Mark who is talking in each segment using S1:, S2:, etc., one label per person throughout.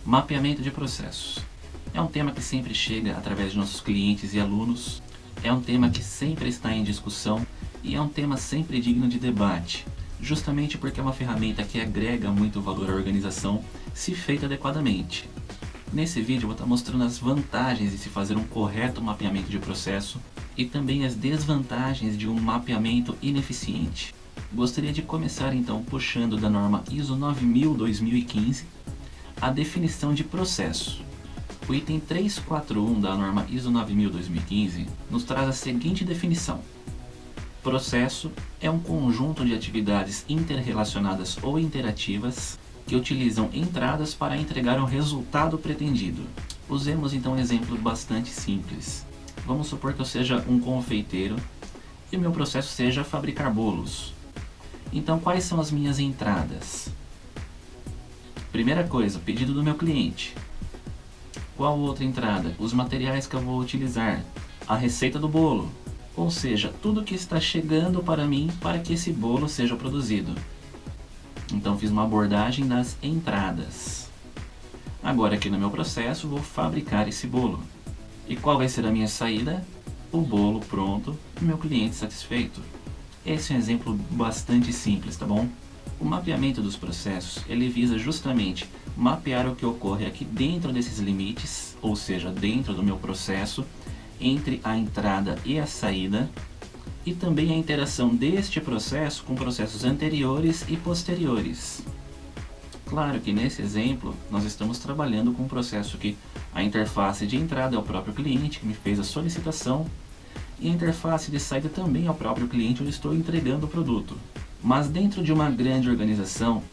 S1: Mapeamento de processos. É um tema que sempre chega através de nossos clientes e alunos, é um tema que sempre está em discussão e é um tema sempre digno de debate, justamente porque é uma ferramenta que agrega muito valor à organização se feita adequadamente. Nesse vídeo eu vou estar mostrando as vantagens de se fazer um correto mapeamento de processo e também as desvantagens de um mapeamento ineficiente. Gostaria de começar então puxando da norma ISO 9000-2015 a definição de processo. O item 341 da norma ISO 9000-2015 nos traz a seguinte definição: processo é um conjunto de atividades interrelacionadas ou interativas que utilizam entradas para entregar o resultado pretendido. Usemos então um exemplo bastante simples. Vamos supor que eu seja um confeiteiro e o meu processo seja fabricar bolos. Então, quais são as minhas entradas? Primeira coisa, pedido do meu cliente. Qual outra entrada? Os materiais que eu vou utilizar, a receita do bolo, ou seja, tudo que está chegando para mim para que esse bolo seja produzido. Então fiz uma abordagem das entradas. Agora aqui no meu processo vou fabricar esse bolo. E qual vai ser a minha saída? O bolo pronto e meu cliente satisfeito. Esse é um exemplo bastante simples, tá bom? O mapeamento dos processos, ele visa justamente mapear o que ocorre aqui dentro desses limites, ou seja, dentro do meu processo, entre a entrada e a saída, e também a interação deste processo com processos anteriores e posteriores. Claro que nesse exemplo nós estamos trabalhando com um processo que a interface de entrada é o próprio cliente que me fez a solicitação, e a interface de saída também é o próprio cliente onde estou entregando o produto. Mas dentro de uma grande organização,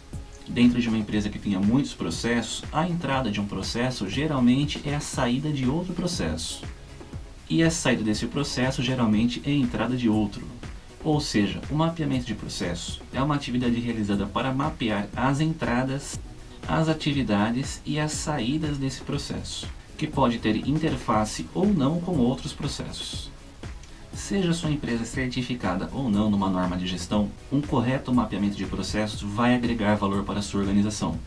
S1: dentro de uma empresa que tenha muitos processos, a entrada de um processo geralmente é a saída de outro processo. E a saída desse processo geralmente é a entrada de outro. Ou seja, o mapeamento de processo é uma atividade realizada para mapear as entradas, as atividades e as saídas desse processo, que pode ter interface ou não com outros processos. Seja sua empresa certificada ou não numa norma de gestão, um correto mapeamento de processos vai agregar valor para a sua organização.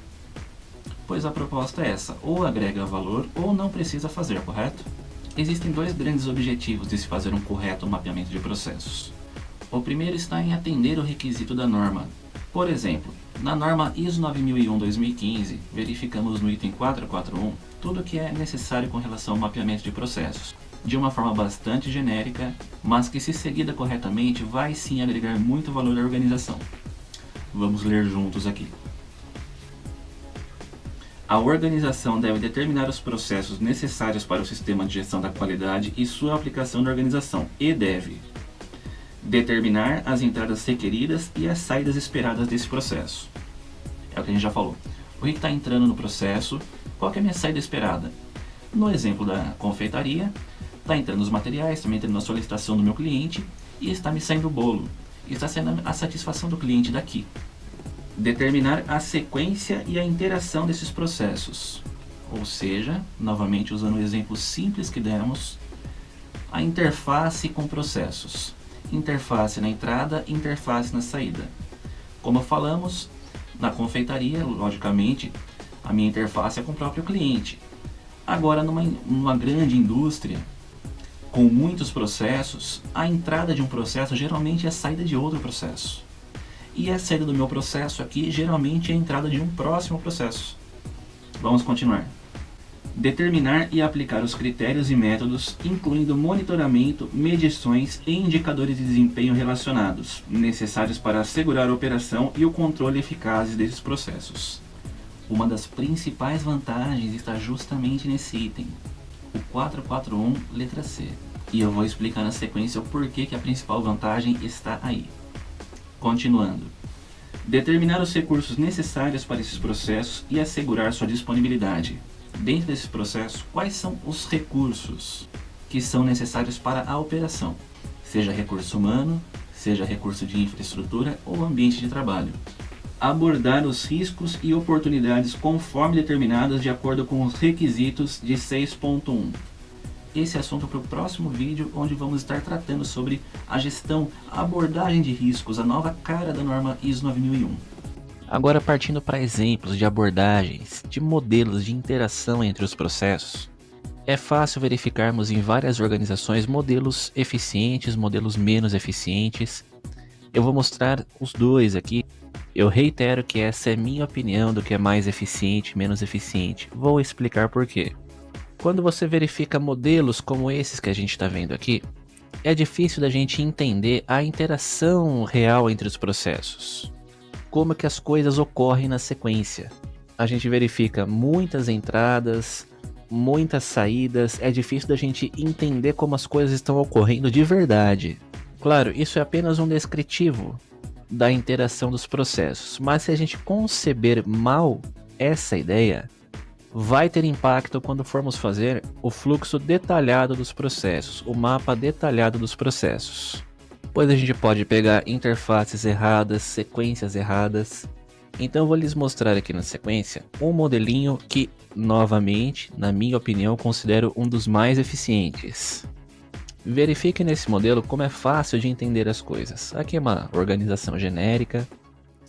S1: Pois a proposta é essa, ou agrega valor ou não precisa fazer, correto? Existem dois grandes objetivos de se fazer um correto mapeamento de processos. O primeiro está em atender o requisito da norma. Por exemplo, na norma ISO 9001-2015, verificamos no item 441 tudo o que é necessário com relação ao mapeamento de processos, de uma forma bastante genérica, mas que, se seguida corretamente, vai sim agregar muito valor à organização. Vamos ler juntos aqui. A organização deve determinar os processos necessários para o sistema de gestão da qualidade e sua aplicação na organização, e deve determinar as entradas requeridas e as saídas esperadas desse processo. É o que a gente já falou. O que está entrando no processo, qual que é a minha saída esperada? No exemplo da confeitaria, está entrando os materiais, está entrando a solicitação do meu cliente e está me saindo o bolo. Está sendo a satisfação do cliente daqui. Determinar a sequência e a interação desses processos. Ou seja, novamente usando o exemplo simples que demos, a interface com processos. Interface na entrada, interface na saída. Como falamos, na confeitaria, logicamente, a minha interface é com o próprio cliente. Agora, numa grande indústria, com muitos processos, a entrada de um processo geralmente é a saída de outro processo. E a saída do meu processo aqui geralmente é a entrada de um próximo processo. Vamos continuar. Determinar e aplicar os critérios e métodos, incluindo monitoramento, medições e indicadores de desempenho relacionados, necessários para assegurar a operação e o controle eficazes desses processos. Uma das principais vantagens está justamente nesse item, o 441, letra C. E eu vou explicar na sequência o porquê que a principal vantagem está aí. Continuando. Determinar os recursos necessários para esses processos e assegurar sua disponibilidade. Dentro desses processos, quais são os recursos que são necessários para a operação? Seja recurso humano, seja recurso de infraestrutura ou ambiente de trabalho. Abordar os riscos e oportunidades conforme determinados de acordo com os requisitos de 6.1. Esse assunto para o próximo vídeo, onde vamos estar tratando sobre a gestão, a abordagem de riscos, a nova cara da norma ISO 9001. Agora, partindo para exemplos de abordagens, de modelos de interação entre os processos, é fácil verificarmos em várias organizações modelos eficientes, modelos menos eficientes. Eu vou mostrar os dois aqui. Eu reitero que essa é minha opinião do que é mais eficiente, menos eficiente. Vou explicar por quê. Quando você verifica modelos como esses que a gente está vendo aqui, é difícil da gente entender a interação real entre os processos. Como que as coisas ocorrem na sequência. A gente verifica muitas entradas, muitas saídas, é difícil da gente entender como as coisas estão ocorrendo de verdade. Claro, isso é apenas um descritivo da interação dos processos, mas se a gente conceber mal essa ideia, vai ter impacto quando formos fazer o fluxo detalhado dos processos, o mapa detalhado dos processos. Pois a gente pode pegar interfaces erradas, sequências erradas. Então eu vou lhes mostrar aqui na sequência um modelinho que, novamente, na minha opinião, considero um dos mais eficientes. Verifique nesse modelo como é fácil de entender as coisas. Aqui é uma organização genérica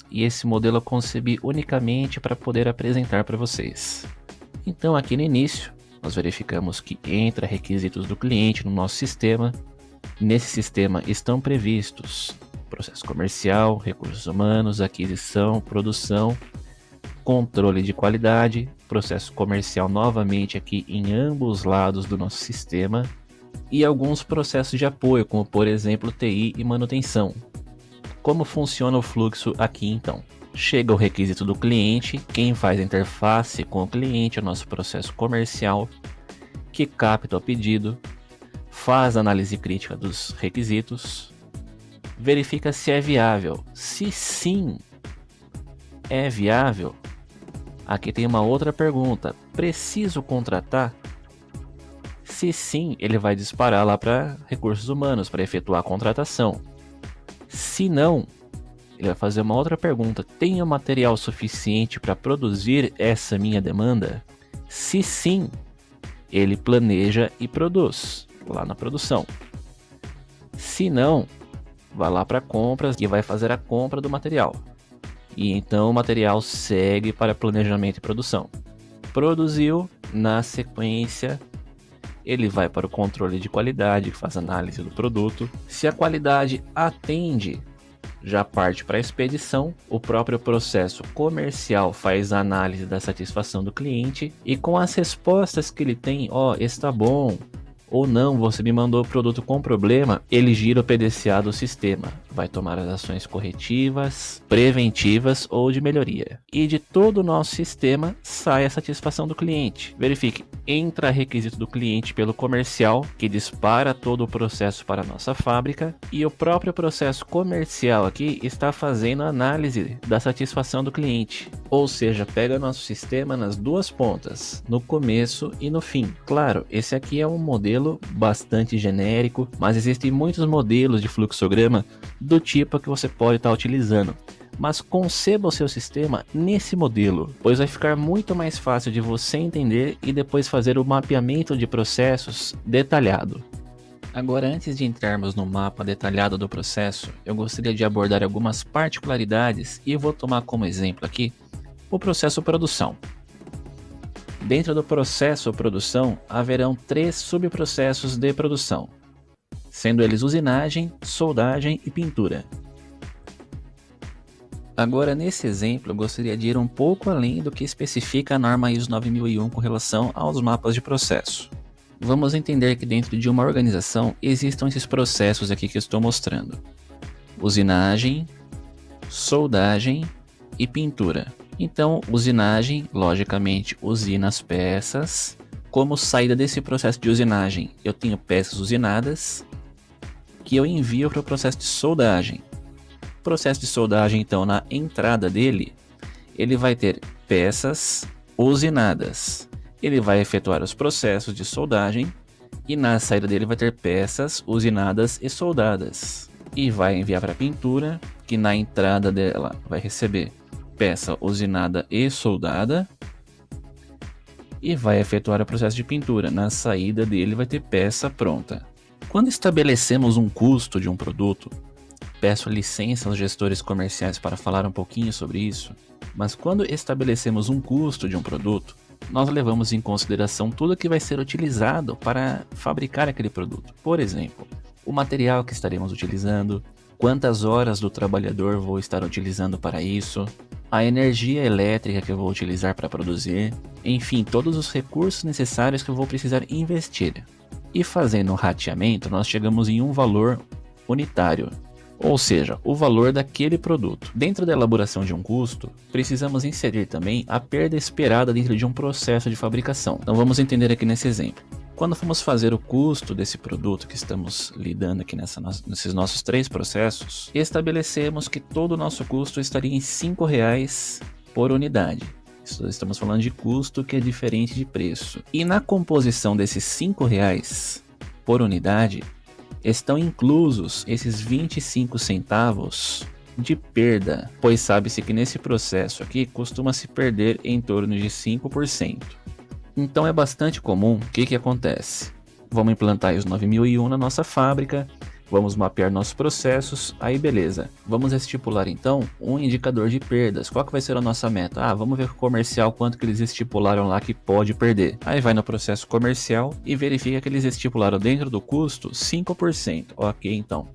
S1: e esse modelo eu concebi unicamente para poder apresentar para vocês. Então aqui no início, nós verificamos que entra requisitos do cliente no nosso sistema. Nesse sistema estão previstos processo comercial, recursos humanos, aquisição, produção, controle de qualidade, processo comercial novamente aqui em ambos lados do nosso sistema e alguns processos de apoio, como por exemplo TI e manutenção. Como funciona o fluxo aqui então? Chega o requisito do cliente, quem faz a interface com o cliente é o nosso processo comercial, que capta o pedido, faz a análise crítica dos requisitos, verifica se é viável. Se sim é viável, aqui tem uma outra pergunta: preciso contratar? Se sim, ele vai disparar lá para recursos humanos para efetuar a contratação. Se não, ele vai fazer uma outra pergunta: tenho material suficiente para produzir essa minha demanda? Se sim, ele planeja e produz lá na produção. Se não, vai lá para compras e vai fazer a compra do material. E então o material segue para planejamento e produção. Produziu, na sequência, ele vai para o controle de qualidade, que faz análise do produto. Se a qualidade atende, já parte para a expedição. O próprio processo comercial faz a análise da satisfação do cliente e com as respostas que ele tem, está bom, ou não, você me mandou o produto com problema, ele gira o PDCA do sistema, vai tomar as ações corretivas, preventivas ou de melhoria. E de todo o nosso sistema sai a satisfação do cliente. Verifique, entra requisito do cliente pelo comercial, que dispara todo o processo para a nossa fábrica, e o próprio processo comercial aqui está fazendo a análise da satisfação do cliente. Ou seja, pega nosso sistema nas duas pontas, no começo e no fim. Claro, esse aqui é um modelo bastante genérico, mas existem muitos modelos de fluxograma do tipo que você pode estar utilizando. Mas conceba o seu sistema nesse modelo, pois vai ficar muito mais fácil de você entender e depois fazer o mapeamento de processos detalhado. Agora, antes de entrarmos no mapa detalhado do processo, eu gostaria de abordar algumas particularidades e eu vou tomar como exemplo aqui o processo produção. Dentro do processo produção, haverão 3 subprocessos de produção, sendo eles usinagem, soldagem e pintura. Agora, nesse exemplo, eu gostaria de ir um pouco além do que especifica a norma ISO 9001 com relação aos mapas de processo. Vamos entender que dentro de uma organização existam esses processos aqui que eu estou mostrando: usinagem, soldagem e pintura. Então, usinagem, logicamente, usina as peças. Como saída desse processo de usinagem, eu tenho peças usinadas que eu envio para o processo de soldagem. O processo de soldagem, então, na entrada dele, ele vai ter peças usinadas. Ele vai efetuar os processos de soldagem e na saída dele vai ter peças usinadas e soldadas. E vai enviar para a pintura, que na entrada dela vai receber peça usinada e soldada e vai efetuar o processo de pintura. Na saída dele vai ter peça pronta. Quando estabelecemos um custo de um produto, peço licença aos gestores comerciais para falar um pouquinho sobre isso, mas quando estabelecemos um custo de um produto, nós levamos em consideração tudo que vai ser utilizado para fabricar aquele produto. Por exemplo, o material que estaremos utilizando, quantas horas do trabalhador vou estar utilizando para isso, a energia elétrica que eu vou utilizar para produzir, enfim, todos os recursos necessários que eu vou precisar investir. E fazendo um rateamento, nós chegamos em um valor unitário, ou seja, o valor daquele produto. Dentro da elaboração de um custo, precisamos inserir também a perda esperada dentro de um processo de fabricação. Então vamos entender aqui nesse exemplo. Quando formos fazer o custo desse produto que estamos lidando aqui nesses nossos 3 processos, estabelecemos que todo o nosso custo estaria em R$5 por unidade. Estamos falando de custo que é diferente de preço. E na composição desses R$5 por unidade, estão inclusos esses 25 centavos de perda, pois sabe-se que nesse processo aqui costuma se perder em torno de 5%. Então é bastante comum. O que acontece? Vamos implantar os 9001 na nossa fábrica, vamos mapear nossos processos, aí beleza. Vamos estipular então um indicador de perdas. Qual que vai ser a nossa meta? Vamos ver com o comercial quanto que eles estipularam lá que pode perder. Aí vai no processo comercial e verifica que eles estipularam dentro do custo 5%. Ok, então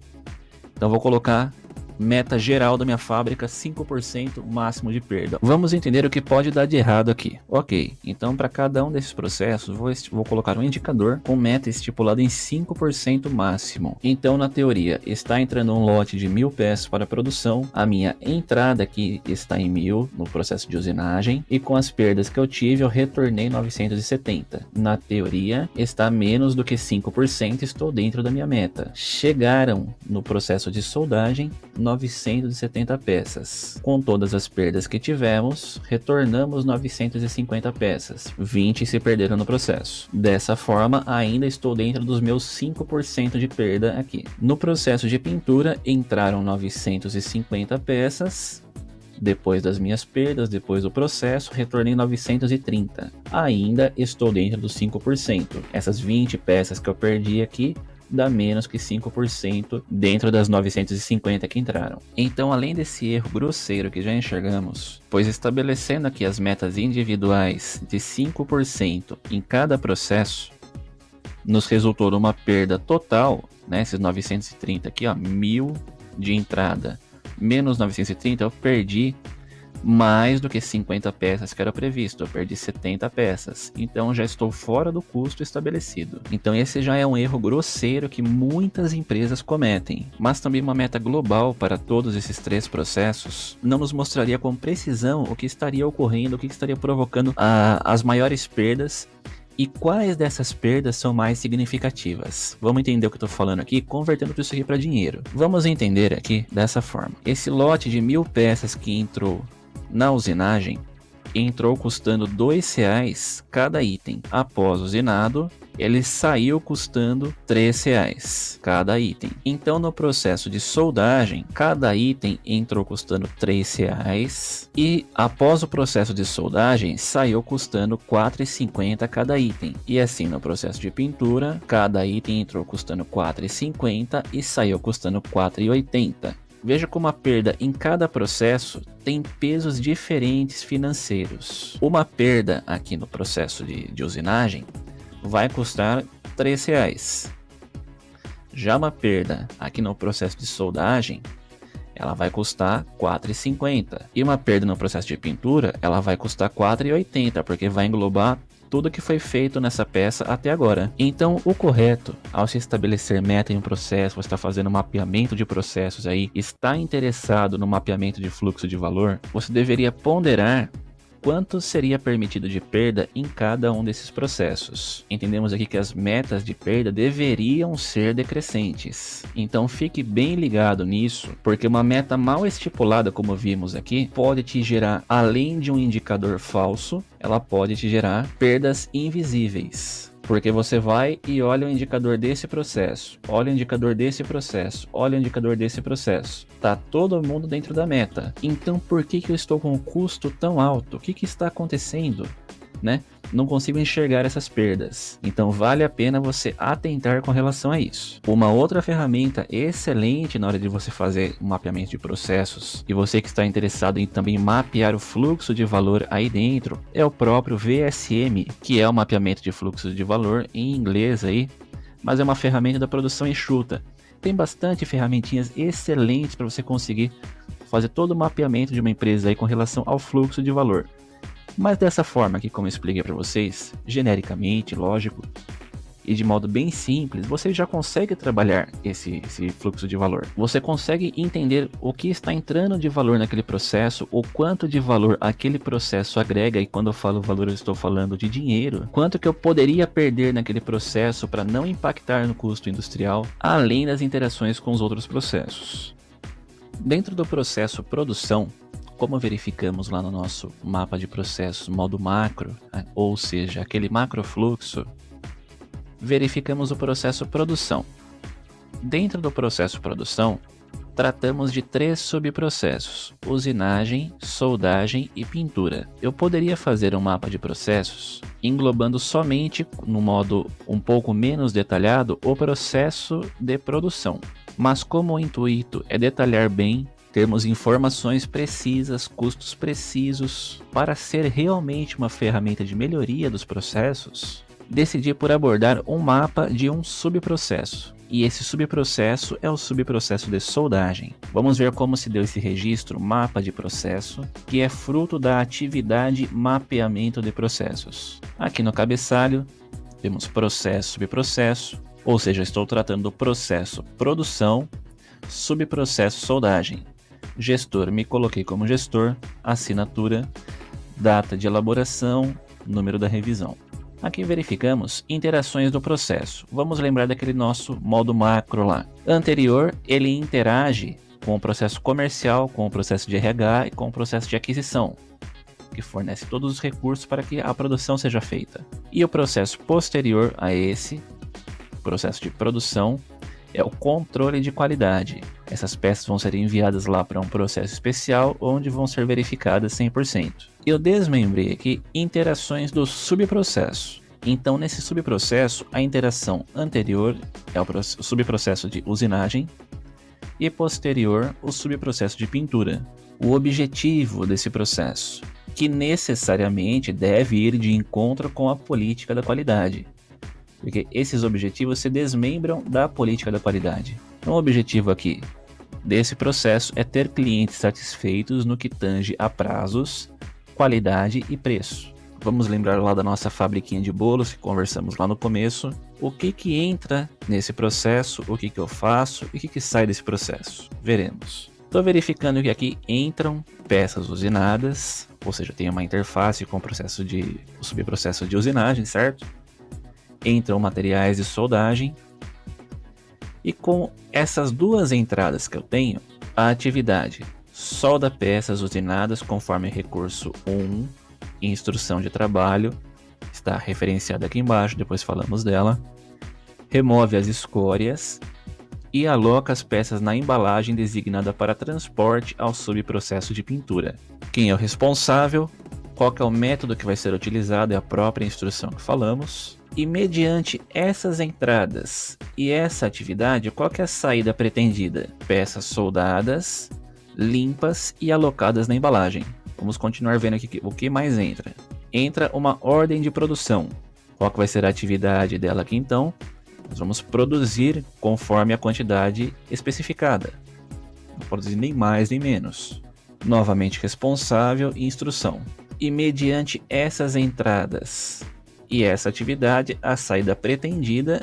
S1: vou colocar meta geral da minha fábrica, 5% máximo de perda. Vamos entender o que pode dar de errado aqui. Ok, então para cada um desses processos, vou colocar um indicador com meta estipulada em 5% máximo. Então, na teoria, está entrando um lote de 1000 peças para produção, a minha entrada aqui está em 1000 no processo de usinagem, e com as perdas que eu tive, eu retornei 970. Na teoria, está menos do que 5%, estou dentro da minha meta. Chegaram no processo de soldagem 970 peças. Com todas as perdas que tivemos, retornamos 950 peças. 20 se perderam no processo. Dessa forma, ainda estou dentro dos meus 5% de perda aqui. No processo de pintura, entraram 950 peças. Depois das minhas perdas, depois do processo, retornei 930. Ainda estou dentro dos 5%. Essas 20 peças que eu perdi aqui dá menos que 5% dentro das 950 que entraram. Então, além desse erro grosseiro que já enxergamos, pois estabelecendo aqui as metas individuais de 5% em cada processo, nos resultou uma perda total, né, esses 930 aqui, 1000 de entrada, menos 930, eu perdi mais do que 50 peças que era previsto, eu perdi 70 peças, então já estou fora do custo estabelecido. Então esse já é um erro grosseiro que muitas empresas cometem, mas também uma meta global para todos esses 3 processos não nos mostraria com precisão o que estaria ocorrendo, o que estaria provocando as maiores perdas e quais dessas perdas são mais significativas. Vamos entender o que eu estou falando aqui, convertendo tudo isso aqui para dinheiro. Vamos entender aqui dessa forma. Esse lote de 1000 peças que entrou na usinagem, entrou custando R$2 cada item. Após usinado, ele saiu custando R$3 cada item. Então, no processo de soldagem, cada item entrou custando R$3 e após o processo de soldagem, saiu custando R$4,50 cada item. E assim, no processo de pintura, cada item entrou custando R$4,50 e saiu custando R$4,80. Veja como a perda em cada processo tem pesos diferentes financeiros. Uma perda aqui no processo de usinagem vai custar R$3. Já uma perda aqui no processo de soldagem, ela vai custar R$4,50. E uma perda no processo de pintura, ela vai custar R$4,80, porque vai englobar tudo que foi feito nessa peça até agora. Então, o correto, ao se estabelecer meta em um processo, você está fazendo um mapeamento de processos aí, está interessado no mapeamento de fluxo de valor, você deveria ponderar quanto seria permitido de perda em cada um desses processos. Entendemos aqui que as metas de perda deveriam ser decrescentes. Então fique bem ligado nisso, porque uma meta mal estipulada, como vimos aqui, pode te gerar, além de um indicador falso, ela pode te gerar perdas invisíveis. Porque você vai e olha o indicador desse processo, olha o indicador desse processo, olha o indicador desse processo. Tá todo mundo dentro da meta. Então por que eu estou com um custo tão alto? O que está acontecendo? Né? não consigo enxergar essas perdas. Então vale a pena você atentar com relação a isso. Uma outra ferramenta excelente na hora de você fazer um mapeamento de processos, e você que está interessado em também mapear o fluxo de valor aí dentro, é o próprio VSM, que é o mapeamento de fluxo de valor em inglês aí, mas é uma ferramenta da produção enxuta. Tem bastante ferramentinhas excelentes para você conseguir fazer todo o mapeamento de uma empresa aí com relação ao fluxo de valor. Mas dessa forma aqui, como eu expliquei para vocês, genericamente, lógico, e de modo bem simples, você já consegue trabalhar esse fluxo de valor. Você consegue entender o que está entrando de valor naquele processo, o quanto de valor aquele processo agrega, e quando eu falo valor eu estou falando de dinheiro, quanto que eu poderia perder naquele processo para não impactar no custo industrial, além das interações com os outros processos. Dentro do processo produção, como verificamos lá no nosso mapa de processos modo macro, ou seja, aquele macro fluxo, verificamos o processo produção. Dentro do processo produção, tratamos de 3 subprocessos: usinagem, soldagem e pintura. Eu poderia fazer um mapa de processos englobando somente, no modo um pouco menos detalhado, o processo de produção. Mas como o intuito é detalhar bem, termos informações precisas, custos precisos, para ser realmente uma ferramenta de melhoria dos processos, decidi por abordar um mapa de um subprocesso. E esse subprocesso é o subprocesso de soldagem. Vamos ver como se deu esse registro mapa de processo, que é fruto da atividade mapeamento de processos. Aqui no cabeçalho, temos processo, subprocesso, ou seja, estou tratando do processo produção, subprocesso soldagem. Gestor, me coloquei como gestor, assinatura, data de elaboração, número da revisão. Aqui verificamos interações do processo. Vamos lembrar daquele nosso modo macro lá. Anterior, ele interage com o processo comercial, com o processo de RH e com o processo de aquisição, que fornece todos os recursos para que a produção seja feita. E o processo posterior a esse, processo de produção, é o controle de qualidade. Essas peças vão ser enviadas lá para um processo especial, onde vão ser verificadas 100%. Eu desmembrei aqui interações do subprocesso. Então, nesse subprocesso, a interação anterior é o subprocesso de usinagem e posterior, o subprocesso de pintura. O objetivo desse processo, que necessariamente deve ir de encontro com a política da qualidade, porque esses objetivos se desmembram da política da qualidade. Então, o objetivo aqui desse processo é ter clientes satisfeitos no que tange a prazos, qualidade e preço. Vamos lembrar lá da nossa fabriquinha de bolos que conversamos lá no começo. O que entra nesse processo, o que eu faço e o que sai desse processo. Veremos. Estou verificando que aqui entram peças usinadas, ou seja, tem uma interface com o subprocesso de usinagem, certo? Entram materiais de soldagem, e com essas duas entradas que eu tenho, a atividade solda peças usinadas conforme recurso 1, instrução de trabalho, está referenciada aqui embaixo, depois falamos dela, remove as escórias e aloca as peças na embalagem designada para transporte ao subprocesso de pintura. Quem é o responsável, qual que é o método que vai ser utilizado, é a própria instrução que falamos. E mediante essas entradas e essa atividade, qual que é a saída pretendida? Peças soldadas, limpas e alocadas na embalagem. Vamos continuar vendo aqui o que mais entra. Entra uma ordem de produção. Qual que vai ser a atividade dela aqui então? Nós vamos produzir conforme a quantidade especificada. Não produzir nem mais nem menos. Novamente responsável e instrução. E mediante essas entradas e essa atividade, a saída pretendida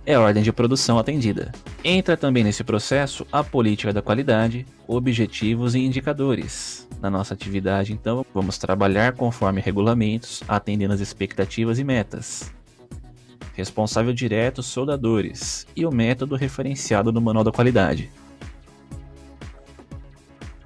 S1: é a ordem de produção atendida. Entra também nesse processo a política da qualidade, objetivos e indicadores. Na nossa atividade, então, vamos trabalhar conforme regulamentos, atendendo às expectativas e metas. Responsável direto, soldadores, e o método referenciado no Manual da Qualidade.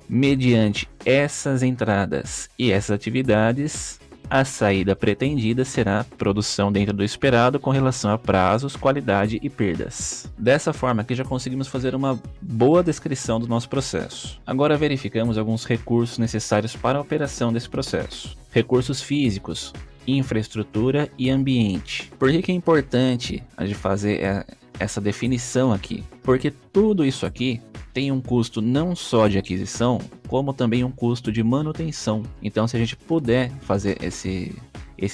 S1: Mediante essas entradas e essas atividades, a saída pretendida será produção dentro do esperado com relação a prazos, qualidade e perdas. Dessa forma aqui já conseguimos fazer uma boa descrição do nosso processo. Agora verificamos alguns recursos necessários para a operação desse processo. Recursos físicos, infraestrutura e ambiente. Por que é importante a gente fazer essa definição aqui? Porque tudo isso aqui tem um custo não só de aquisição, como também um custo de manutenção. Então, se a gente puder fazer esse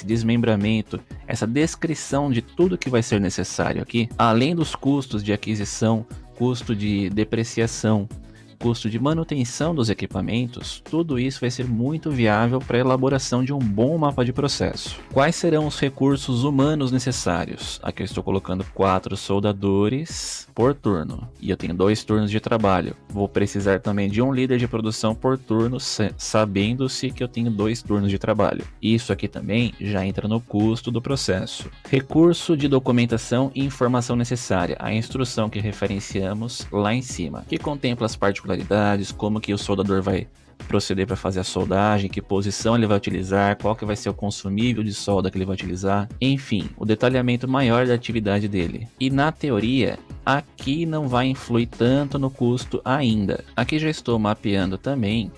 S1: desmembramento, essa descrição de tudo que vai ser necessário aqui, além dos custos de aquisição, custo de depreciação, custo de manutenção dos equipamentos, tudo isso vai ser muito viável para a elaboração de um bom mapa de processo. Quais serão os recursos humanos necessários? Aqui eu estou colocando 4 soldadores por turno e eu tenho 2 turnos de trabalho. Vou precisar também de um líder de produção por turno, sabendo-se que eu tenho 2 turnos de trabalho. Isso aqui também já entra no custo do processo. Recurso de documentação e informação necessária, a instrução que referenciamos lá em cima, que contempla as particularidades, como que o soldador vai proceder para fazer a soldagem, que posição ele vai utilizar, qual que vai ser o consumível de solda que ele vai utilizar, enfim, o detalhamento maior da atividade dele. E na teoria, aqui não vai influir tanto no custo ainda. Aqui já estou mapeando também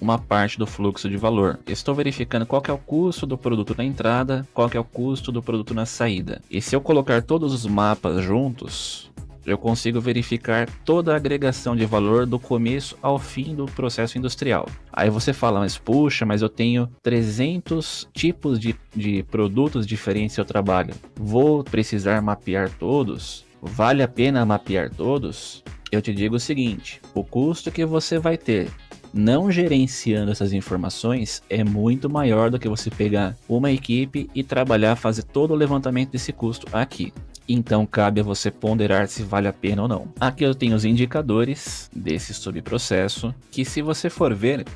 S1: uma parte do fluxo de valor. Estou verificando qual que é o custo do produto na entrada, qual que é o custo do produto na saída. E se eu colocar todos os mapas juntos, eu consigo verificar toda a agregação de valor do começo ao fim do processo industrial. Aí você fala, mas puxa, mas eu tenho 300 tipos de produtos diferentes que eu trabalho. Vou precisar mapear todos? Vale a pena mapear todos? Eu te digo o seguinte, o custo que você vai ter não gerenciando essas informações é muito maior do que você pegar uma equipe e trabalhar, fazer todo o levantamento desse custo aqui. Então cabe a você ponderar se vale a pena ou não. Aqui eu tenho os indicadores desse subprocesso, que se você for ver,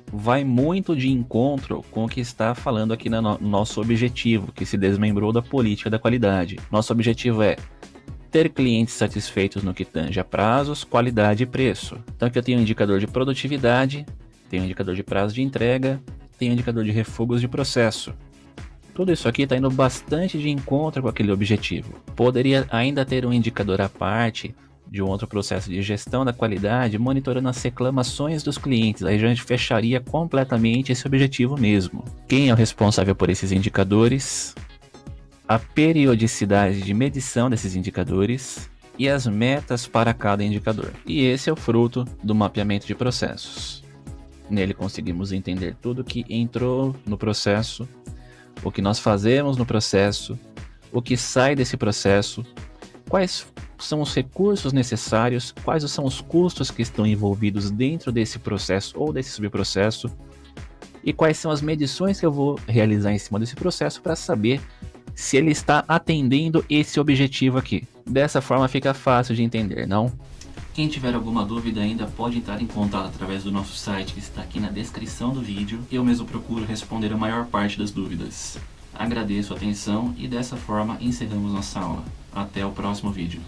S1: vai muito de encontro com o que está falando aqui no nosso objetivo, que se desmembrou da política da qualidade. Nosso objetivo é ter clientes satisfeitos no que tange a prazos, qualidade e preço. Então aqui eu tenho um indicador de produtividade, tenho um indicador de prazo de entrega, tenho um indicador de refugos de processo. Tudo isso aqui está indo bastante de encontro com aquele objetivo. Poderia ainda ter um indicador à parte de um outro processo de gestão da qualidade, monitorando as reclamações dos clientes. Aí a gente fecharia completamente esse objetivo mesmo. Quem é o responsável por esses indicadores? A periodicidade de medição desses indicadores e as metas para cada indicador. E esse é o fruto do mapeamento de processos. Nele conseguimos entender tudo que entrou no processo, o que nós fazemos no processo, o que sai desse processo, quais são os recursos necessários, quais são os custos que estão envolvidos dentro desse processo ou desse subprocesso, e quais são as medições que eu vou realizar em cima desse processo para saber se ele está atendendo esse objetivo aqui. Dessa forma fica fácil de entender, não? Quem tiver alguma dúvida ainda pode entrar em contato através do nosso site que está aqui na descrição do vídeo. Eu mesmo procuro responder a maior parte das dúvidas. Agradeço a atenção e dessa forma encerramos nossa aula. Até o próximo vídeo.